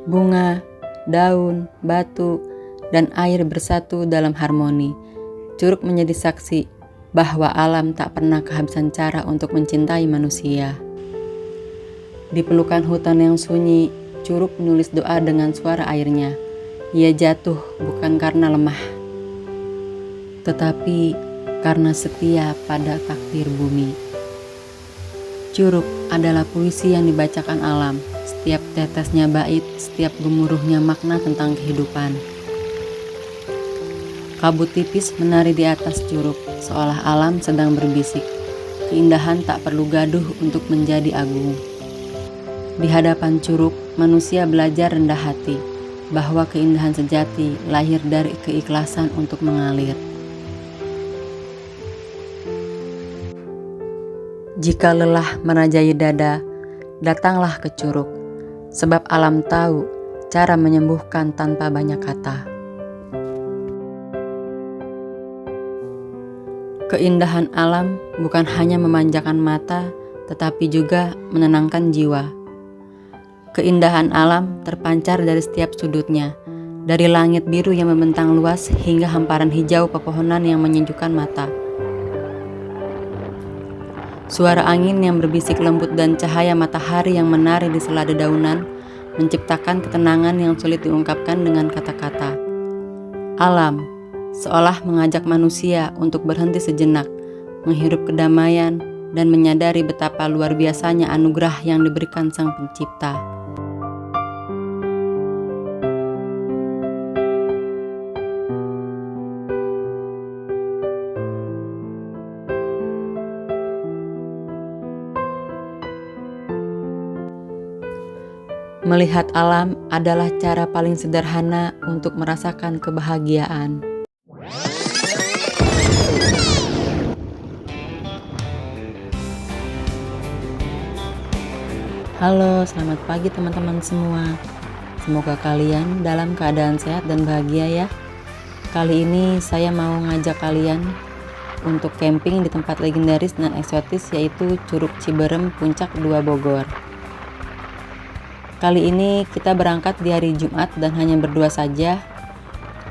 Bunga, daun, batu, dan air bersatu dalam harmoni. Curug menjadi saksi bahwa alam tak pernah kehabisan cara untuk mencintai manusia. Di pelukan hutan yang sunyi, Curug menulis doa dengan suara airnya. Ia jatuh bukan karena lemah, tetapi karena setia pada takdir bumi. Curug adalah puisi yang dibacakan alam. Setiap tetesnya bait, setiap gemuruhnya makna tentang kehidupan. Kabut tipis menari di atas curug, seolah alam sedang berbisik. Keindahan tak perlu gaduh untuk menjadi agung. Di hadapan curug, manusia belajar rendah hati, bahwa keindahan sejati lahir dari keikhlasan untuk mengalir. Jika lelah merajai dada, datanglah ke curug, sebab alam tahu cara menyembuhkan tanpa banyak kata. Keindahan alam bukan hanya memanjakan mata, tetapi juga menenangkan jiwa. Keindahan alam terpancar dari setiap sudutnya, dari langit biru yang membentang luas hingga hamparan hijau pepohonan yang menyejukkan mata. Suara angin yang berbisik lembut dan cahaya matahari yang menari di sela dedaunan menciptakan ketenangan yang sulit diungkapkan dengan kata-kata. Alam seolah mengajak manusia untuk berhenti sejenak, menghirup kedamaian, dan menyadari betapa luar biasanya anugerah yang diberikan Sang Pencipta. Melihat alam adalah cara paling sederhana untuk merasakan kebahagiaan. Halo, selamat pagi teman-teman semua. Semoga kalian dalam keadaan sehat dan bahagia ya. Kali ini saya mau ngajak kalian untuk camping di tempat legendaris dan eksotis yaitu Curug Ciberem Puncak 2 Bogor. Kali ini kita berangkat di hari Jumat dan hanya berdua saja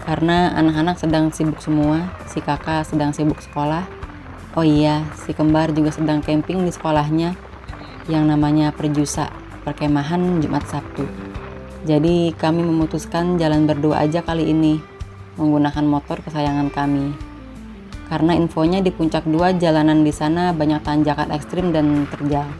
karena anak-anak sedang sibuk semua, si kakak sedang sibuk sekolah. Oh iya, si kembar juga sedang camping di sekolahnya yang namanya Perjusa, perkemahan Jumat Sabtu. Jadi kami memutuskan jalan berdua aja kali ini, menggunakan motor kesayangan kami. Karena infonya di Puncak 2 jalanan di sana banyak tanjakan ekstrim dan terjal.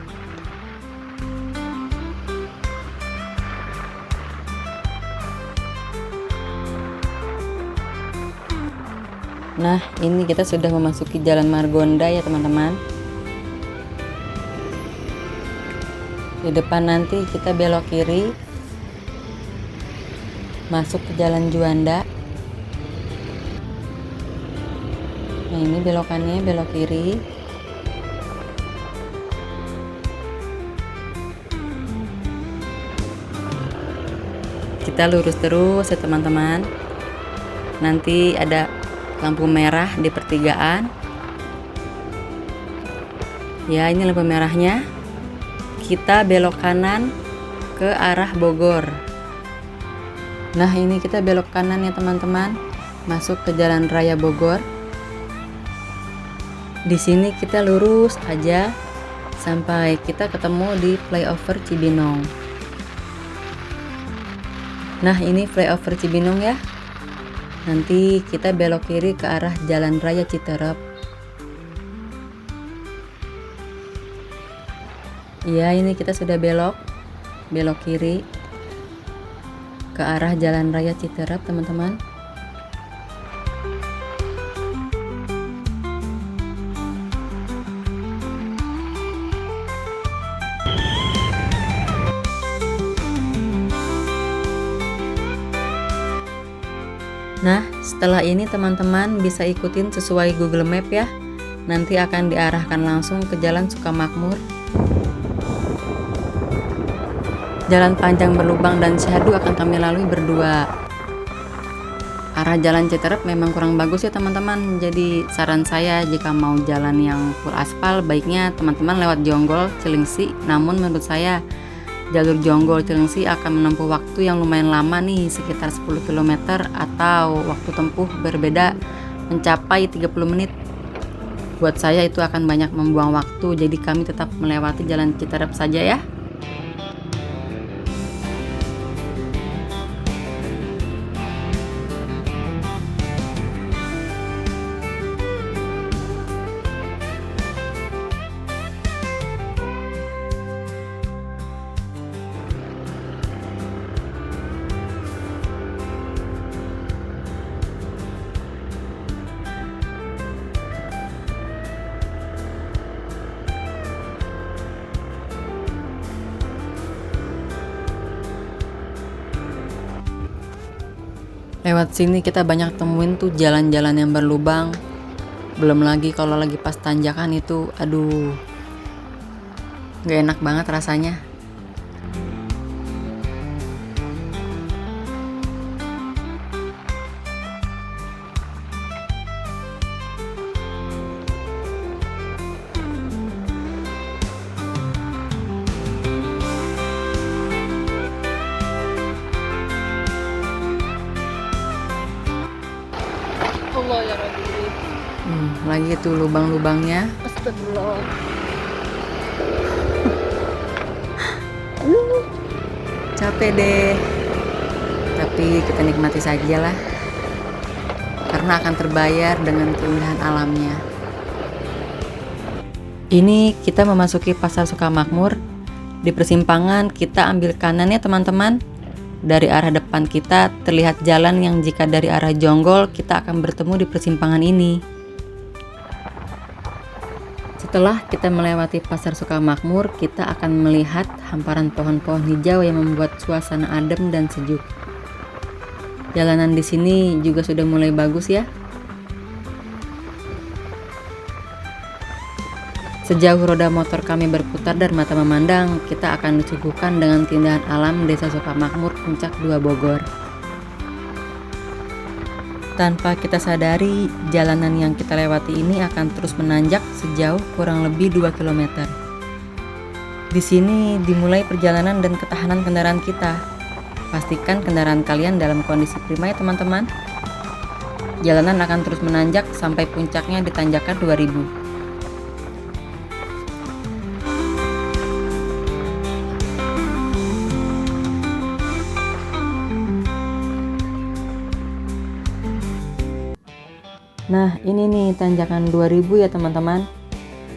Nah, ini kita sudah memasuki Jalan Margonda ya teman-teman. Di depan nanti kita belok kiri, masuk ke Jalan Juanda. Nah, ini belokannya belok kiri. Kita lurus terus ya teman-teman. Nanti ada lampu merah di pertigaan. Ya, ini lampu merahnya. Kita belok kanan ke arah Bogor. Nah, ini kita belok kanan ya teman-teman, masuk ke Jalan Raya Bogor. Di sini kita lurus aja sampai kita ketemu di flyover Cibinong. Nah, ini flyover Cibinong ya. Nanti kita belok kiri ke arah Jalan Raya Citerep. Ya, ini kita sudah belok kiri ke arah Jalan Raya Citerep teman-teman. Nah, setelah ini teman-teman bisa ikutin sesuai Google Map ya. Nanti akan diarahkan langsung ke Jalan Sukamakmur. Jalan panjang berlubang dan syahdu akan kami lalui berdua. Arah Jalan Citerep memang kurang bagus ya teman-teman. Jadi saran saya jika mau jalan yang full aspal, baiknya teman-teman lewat Jonggol, Cilengsi. Namun menurut saya Jalur Jonggol Cilengsi akan menempuh waktu yang lumayan lama nih, sekitar 10 km atau waktu tempuh berbeda mencapai 30 menit. Buat saya itu akan banyak membuang waktu, jadi kami tetap melewati jalan Citerep saja ya. Lewat sini kita banyak temuin tuh jalan-jalan yang berlubang. Belum lagi kalau lagi pas tanjakan itu, aduh, gak enak banget rasanya. Allah ya Rabbi. Lagi tuh lubang-lubangnya. Astagfirullah. Capek deh. Tapi kita nikmati saja lah. Karena akan terbayar dengan keindahan alamnya. Ini kita memasuki Pasar Sukamakmur. Di persimpangan kita ambil kanan ya teman-teman. Dari arah depan kita terlihat jalan yang jika dari arah Jonggol kita akan bertemu di persimpangan ini. Setelah kita melewati Pasar Sukamakmur, kita akan melihat hamparan pohon-pohon hijau yang membuat suasana adem dan sejuk. Jalanan di sini juga sudah mulai bagus ya. Sejauh roda motor kami berputar dan mata memandang, kita akan disuguhkan dengan keindahan alam Desa Sukamakmur Puncak 2 Bogor. Tanpa kita sadari, jalanan yang kita lewati ini akan terus menanjak sejauh kurang lebih 2 km. Di sini dimulai perjalanan dan ketahanan kendaraan kita. Pastikan kendaraan kalian dalam kondisi prima ya teman-teman. Jalanan akan terus menanjak sampai puncaknya di tanjakan 2000. Nah, ini nih tanjakan 2000 ya teman-teman.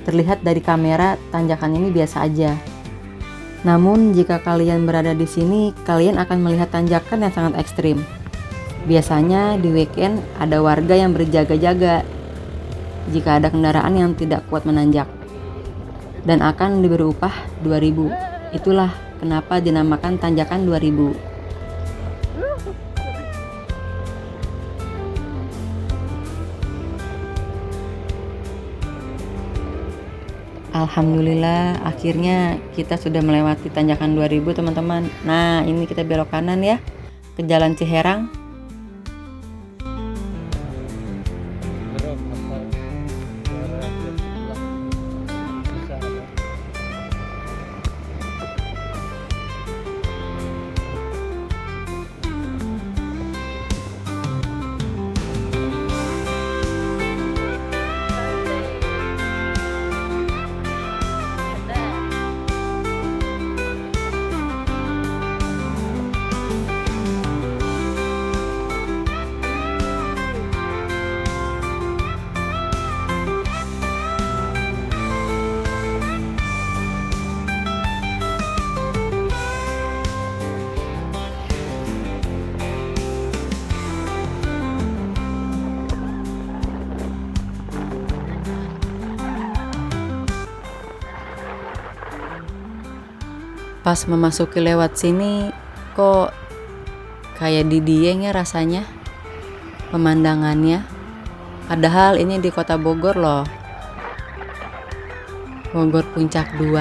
Terlihat dari kamera tanjakan ini biasa aja. Namun jika kalian berada di sini, kalian akan melihat tanjakan yang sangat ekstrim. Biasanya di weekend ada warga yang berjaga-jaga jika ada kendaraan yang tidak kuat menanjak. Dan akan diberi upah 2000. Itulah kenapa dinamakan tanjakan 2000. Alhamdulillah akhirnya kita sudah melewati tanjakan 2000 teman-teman. Nah ini kita belok kanan ya ke Jalan Ciherang. Pas memasuki lewat sini kok kayak di Dieng ya rasanya pemandangannya. Padahal ini di kota Bogor loh. Bogor Puncak 2.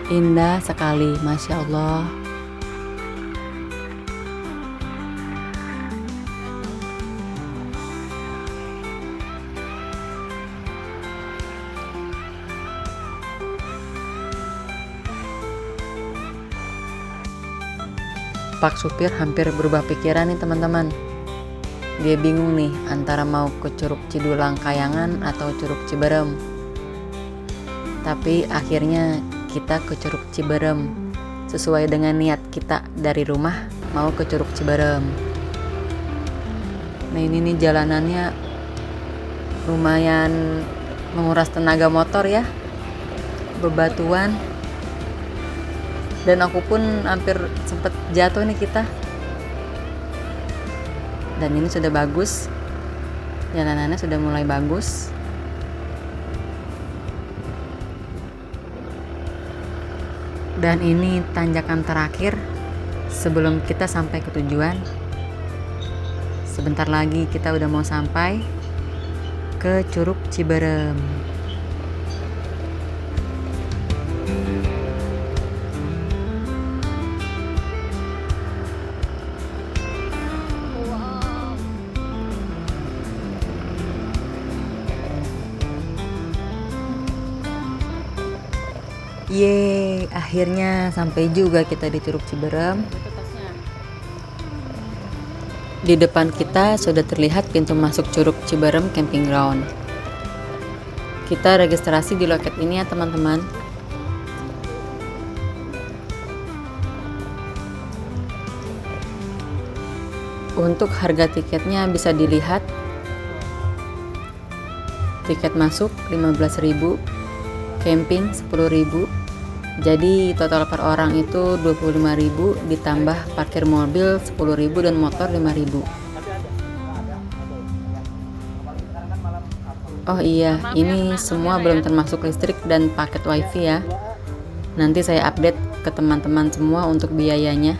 Indah sekali, Masya Allah. Pak supir hampir berubah pikiran nih teman-teman. Dia bingung nih antara mau ke Curug Cidulang Kayangan atau Curug Ciberem. Tapi akhirnya kita ke Curug Ciberem, sesuai dengan niat kita dari rumah mau ke Curug Ciberem. Nah ini nih jalanannya lumayan menguras tenaga motor ya, bebatuan. Dan aku pun hampir sempet jatuh nih kita. Dan ini sudah bagus, jalanannya sudah mulai bagus. Dan ini tanjakan terakhir sebelum kita sampai ke tujuan. Sebentar lagi kita udah mau sampai ke Curug Ciberem. Wow. Yeay, akhirnya sampai juga kita di Curug Ciberem. Itu tasnya. Di depan kita sudah terlihat pintu masuk Curug Ciberem Camping Ground. Kita registrasi di loket ini ya teman-teman. Untuk harga tiketnya bisa dilihat. Tiket masuk 15.000, camping 10.000. Jadi total per orang itu 25.000 ditambah parkir mobil 10.000 dan motor 5.000. Oh iya, ini semua belum termasuk listrik dan paket wifi ya. Nanti saya update ke teman-teman semua untuk biayanya.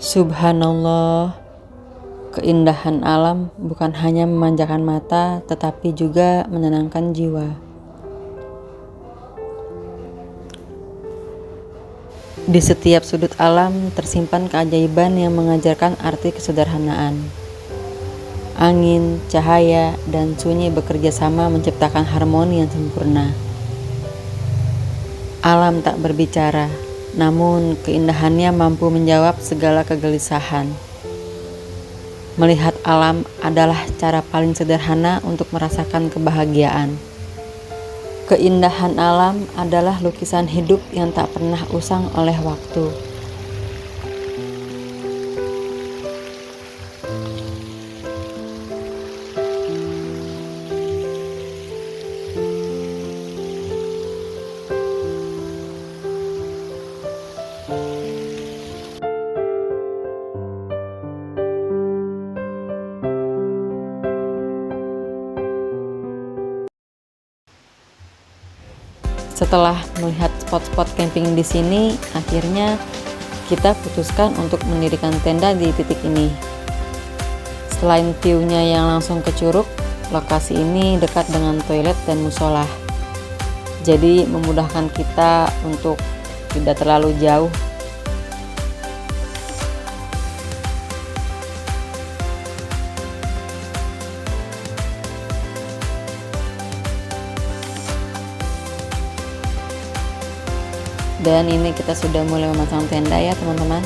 Subhanallah, keindahan alam bukan hanya memanjakan mata, tetapi juga menenangkan jiwa. Di setiap sudut alam tersimpan keajaiban yang mengajarkan arti kesederhanaan. Angin, cahaya, dan sunyi bekerja sama menciptakan harmoni yang sempurna. Alam tak berbicara, namun keindahannya mampu menjawab segala kegelisahan. Melihat alam adalah cara paling sederhana untuk merasakan kebahagiaan. Keindahan alam adalah lukisan hidup yang tak pernah usang oleh waktu. Setelah melihat spot-spot camping di sini, akhirnya kita putuskan untuk mendirikan tenda di titik ini. Selain view-nya yang langsung ke curug, lokasi ini dekat dengan toilet dan musola. Jadi memudahkan kita untuk tidak terlalu jauh. Dan ini kita sudah mulai memasang tenda ya teman-teman.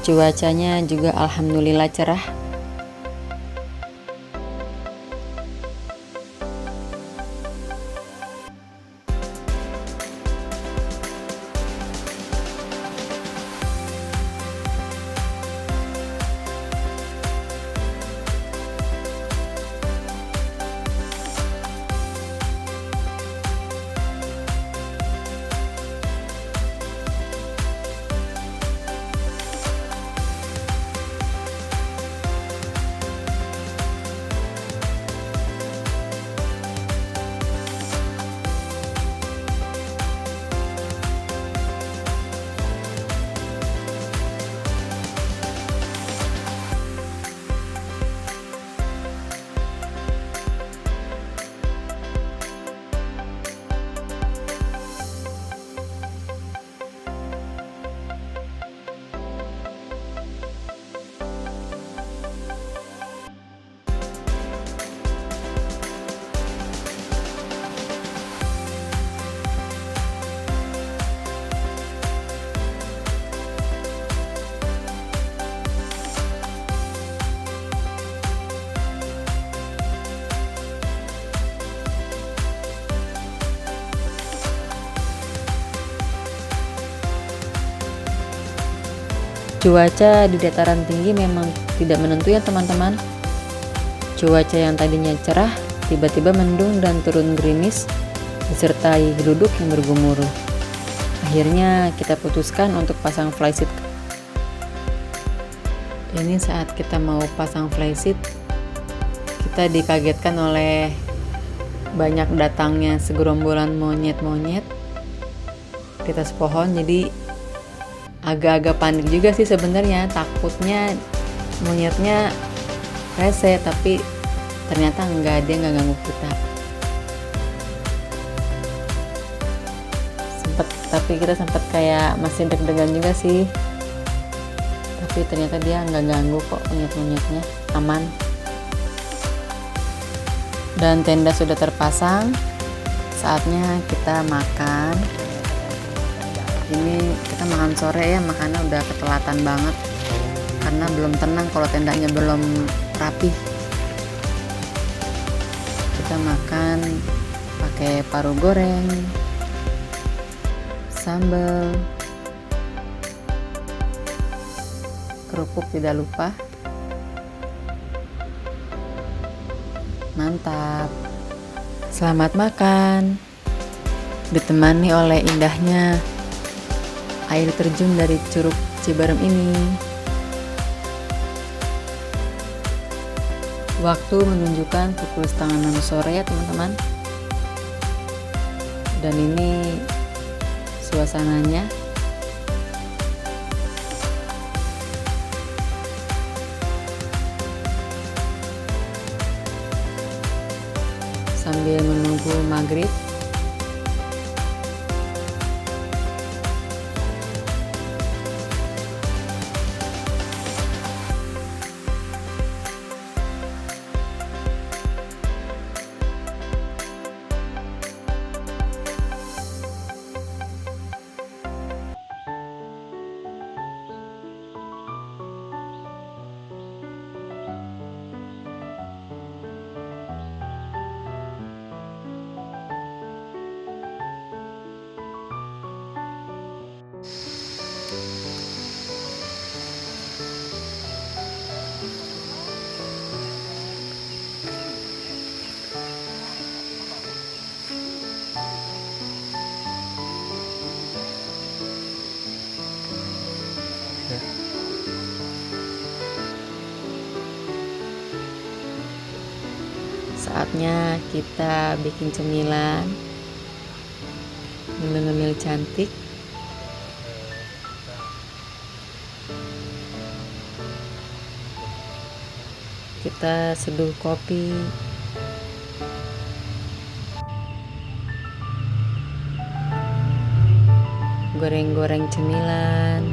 Cuacanya juga alhamdulillah cerah. Cuaca di dataran tinggi memang tidak menentu ya teman-teman. Cuaca yang tadinya cerah tiba-tiba mendung dan turun gerimis disertai geruduk yang bergemuruh. Akhirnya kita putuskan untuk pasang flysheet. Ini saat kita mau pasang flysheet, kita dikagetkan oleh banyak datangnya segerombolan monyet-monyet di atas pohon. Jadi agak-agak panik juga sih sebenarnya, takutnya monyetnya rese, tapi ternyata enggak, dia nggak ganggu kita. Tapi kita sempat kayak masih deg-degan juga sih, tapi ternyata dia nggak ganggu kok, monyet-monyetnya aman. Dan tenda sudah terpasang, saatnya kita makan. Ini kita makan sore ya, makannya udah ketelatan banget karena belum tenang kalau tendanya belum rapi. Kita makan pakai paru goreng, sambal, kerupuk tidak lupa. Mantap. Selamat makan. Ditemani oleh indahnya air terjun dari Curug Ciberem ini. Waktu menunjukkan pukul 5:30 sore ya teman-teman. Dan ini suasananya. Sambil menunggu maghrib. saatnya kita bikin cemilan, ngemil-ngemil cantik. Kita seduh kopi. Goreng-goreng cemilan.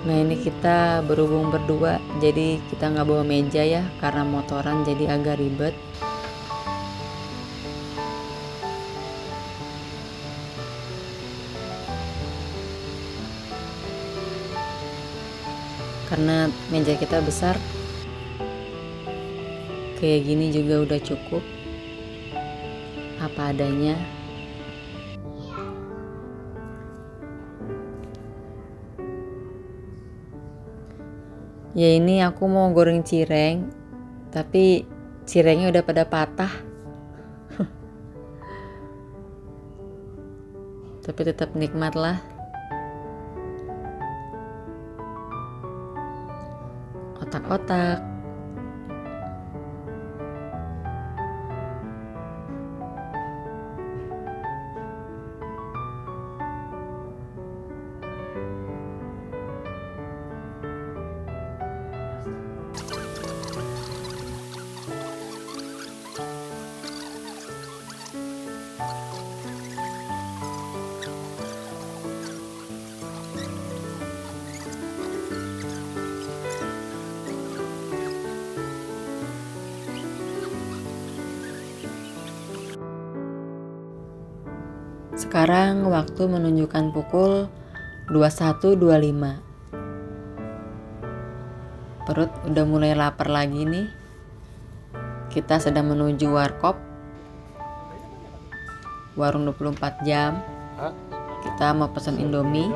Nah ini kita berhubung berdua, jadi kita nggak bawa meja ya, karena motoran jadi agak ribet. Karena meja kita besar, kayak gini juga udah cukup, apa adanya. Ya ini aku mau goreng cireng, tapi cirengnya udah pada patah. Tapi tetap nikmat lah. Otak-otak. Sekarang waktu menunjukkan pukul 21.25. Perut udah mulai lapar lagi nih. Kita sedang menuju warkop, warung 24 jam. Kita mau pesan Indomie.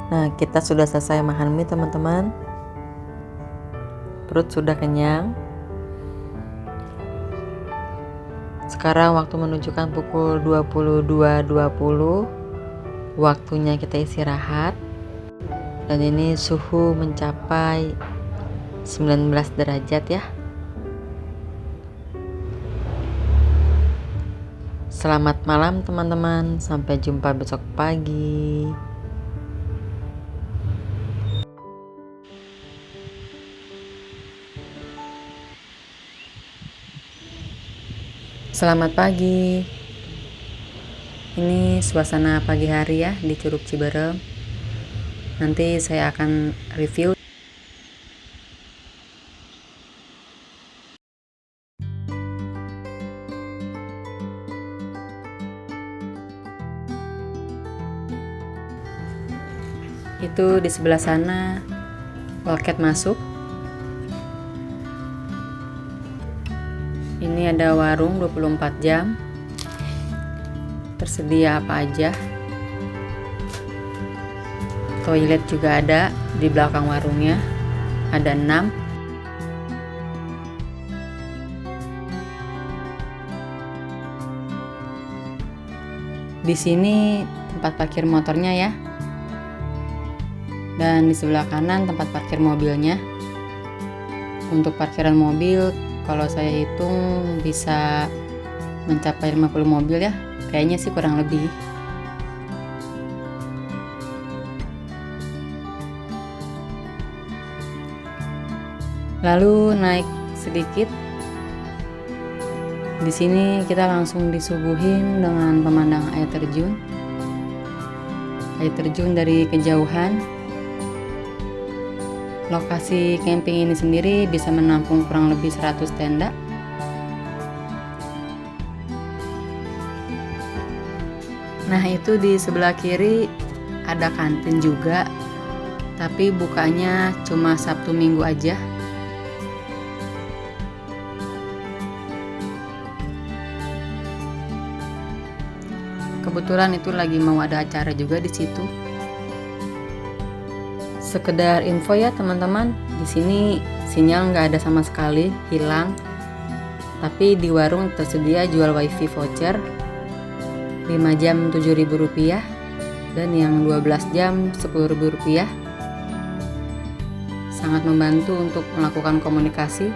Nah, kita sudah selesai makan mie teman-teman. Perut sudah kenyang. Sekarang waktu menunjukkan pukul 22.20. Waktunya kita istirahat. Dan ini suhu mencapai 19 derajat ya. Selamat malam teman-teman. Sampai jumpa besok pagi. Selamat pagi. Ini suasana pagi hari ya di Curug Ciberem. Nanti saya akan review. Itu di sebelah sana loket masuk. Ini ada warung 24 jam. Tersedia apa aja. Toilet juga ada di belakang warungnya. Ada 6. Di sini tempat parkir motornya ya. Dan di sebelah kanan tempat parkir mobilnya. Untuk parkiran mobil kalau saya hitung bisa mencapai 50 mobil ya. Kayaknya sih kurang lebih. Lalu naik sedikit. Di sini kita langsung disuguhin dengan pemandangan air terjun. Air terjun dari kejauhan. Lokasi camping ini sendiri bisa menampung kurang lebih 100 tenda. Nah itu di sebelah kiri ada kantin juga, tapi bukanya cuma Sabtu Minggu aja. Kebetulan itu lagi mau ada acara juga di situ. Sekedar info ya teman-teman, di sini sinyal nggak ada sama sekali, hilang. Tapi di warung tersedia jual wifi voucher. 5 jam Rp7.000 dan yang 12 jam Rp10.000. Sangat membantu untuk melakukan komunikasi.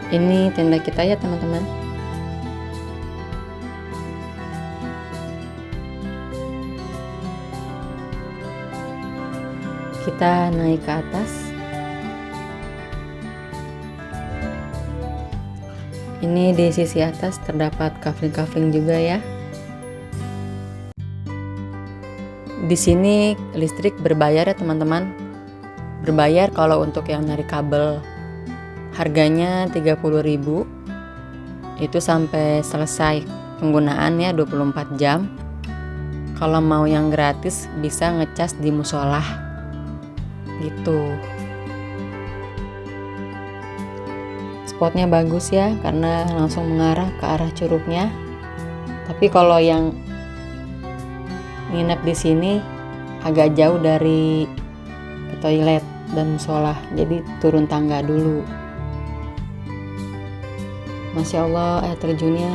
Ini tenda kita ya teman-teman. Kita naik ke atas. Ini di sisi atas terdapat kafling-kafling juga ya. Di sini listrik berbayar ya teman-teman. Berbayar kalau untuk yang narik kabel. Harganya Rp30.000. Itu sampai selesai penggunaannya 24 jam. Kalau mau yang gratis bisa ngecas di musola. Gitu. Spotnya bagus ya karena langsung mengarah ke arah curugnya. Tapi kalau yang nginep di sini agak jauh dari toilet dan musola, jadi turun tangga dulu. Masya Allah air terjunnya.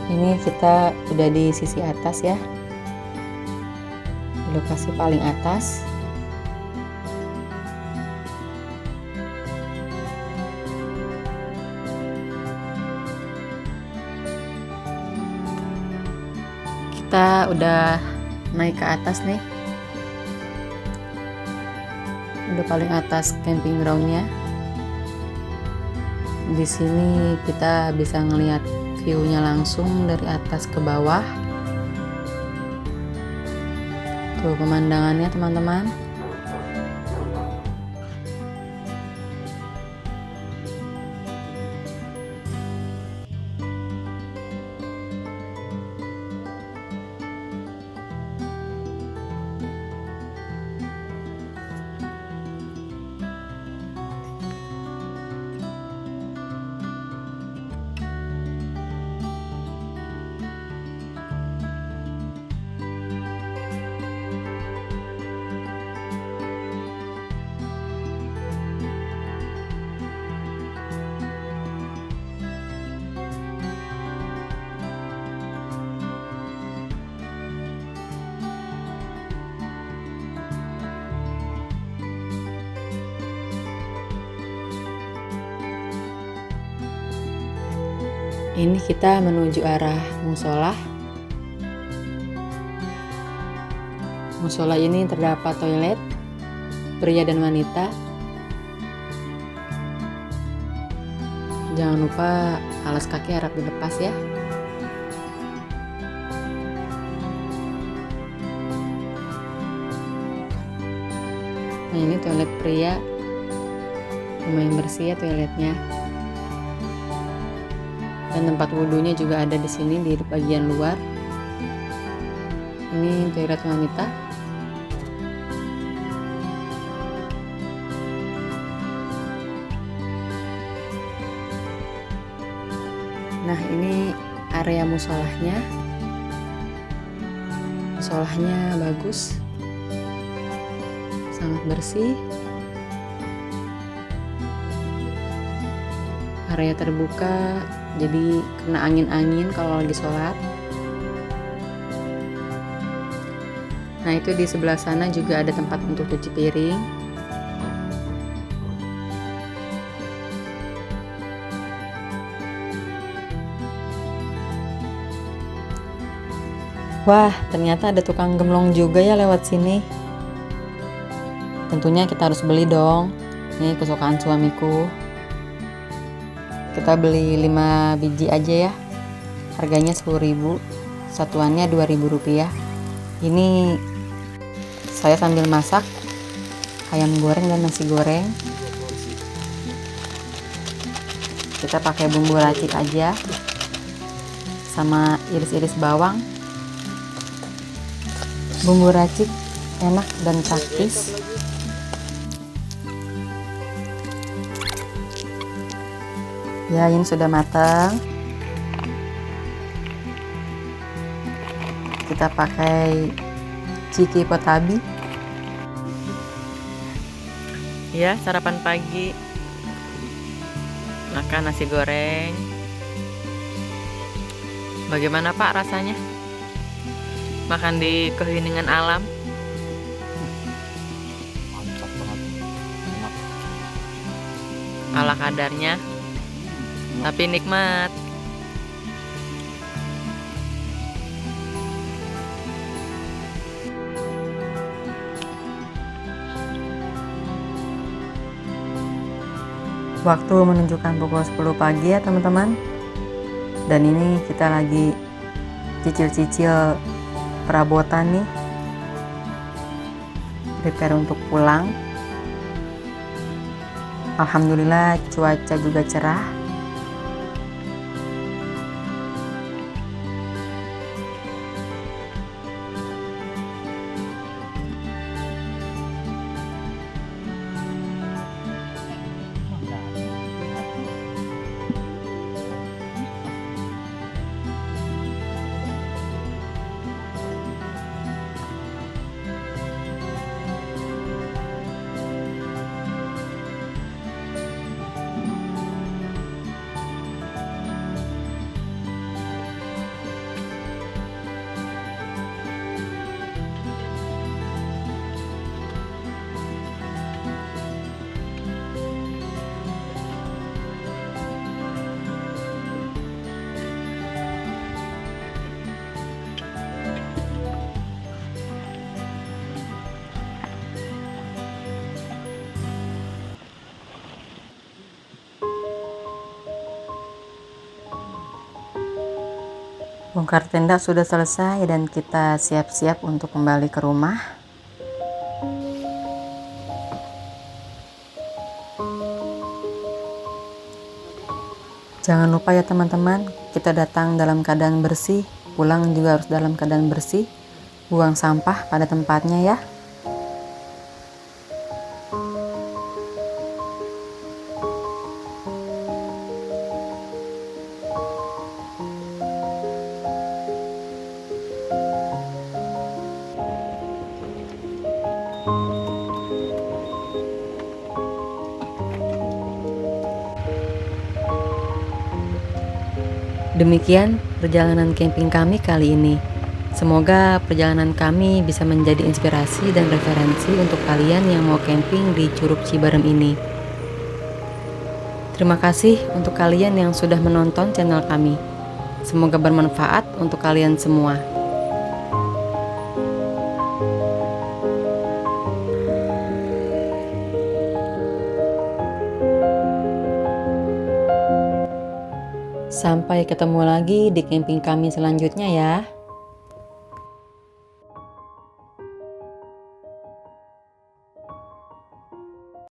Ini kita udah di sisi atas ya, di lokasi paling atas. Kita udah naik ke atas nih, udah paling atas camping groundnya. Di sini kita bisa ngelihat view-nya langsung dari atas ke bawah. Tuh pemandangannya teman-teman. Ini kita menuju arah musola. Musola ini terdapat toilet pria dan wanita. Jangan lupa alas kaki harap dilepas ya. Nah ini toilet pria, lumayan bersih ya toiletnya. Dan tempat wudhunya juga ada di sini di bagian luar. Ini toilet wanita. Nah ini area musolahnya. Musolahnya bagus, sangat bersih. Area terbuka, jadi kena angin-angin kalau lagi sholat. Nah itu di sebelah sana juga ada tempat untuk cuci piring. Wah ternyata ada tukang gemblong juga ya lewat sini. Tentunya kita harus beli dong. Ini kesukaan suamiku. Kita beli 5 biji aja ya. Harganya 10.000. Satuannya 2.000 rupiah. Ini saya sambil masak ayam goreng dan nasi goreng. Kita pakai bumbu racik aja sama iris-iris bawang. Bumbu racik enak dan praktis. Ya, ini sudah matang. Kita pakai ciki potabi. Ya, sarapan pagi. Makan nasi goreng. Bagaimana Pak rasanya? Makan di keheningan alam. Mantap banget. Enak. Ala kadarnya. Tapi nikmat. Waktu menunjukkan pukul 10 pagi ya teman-teman. Dan ini kita lagi cicil-cicil perabotan nih. Prepare untuk pulang. Alhamdulillah cuaca juga cerah. Bongkar tenda sudah selesai dan kita siap-siap untuk kembali ke rumah. Jangan lupa ya teman-teman, kita datang dalam keadaan bersih, pulang juga harus dalam keadaan bersih. Buang sampah pada tempatnya ya. Demikian perjalanan camping kami kali ini. Semoga perjalanan kami bisa menjadi inspirasi dan referensi untuk kalian yang mau camping di Curug Ciberem ini. Terima kasih untuk kalian yang sudah menonton channel kami. Semoga bermanfaat untuk kalian semua. Sampai ketemu lagi di camping kami selanjutnya ya.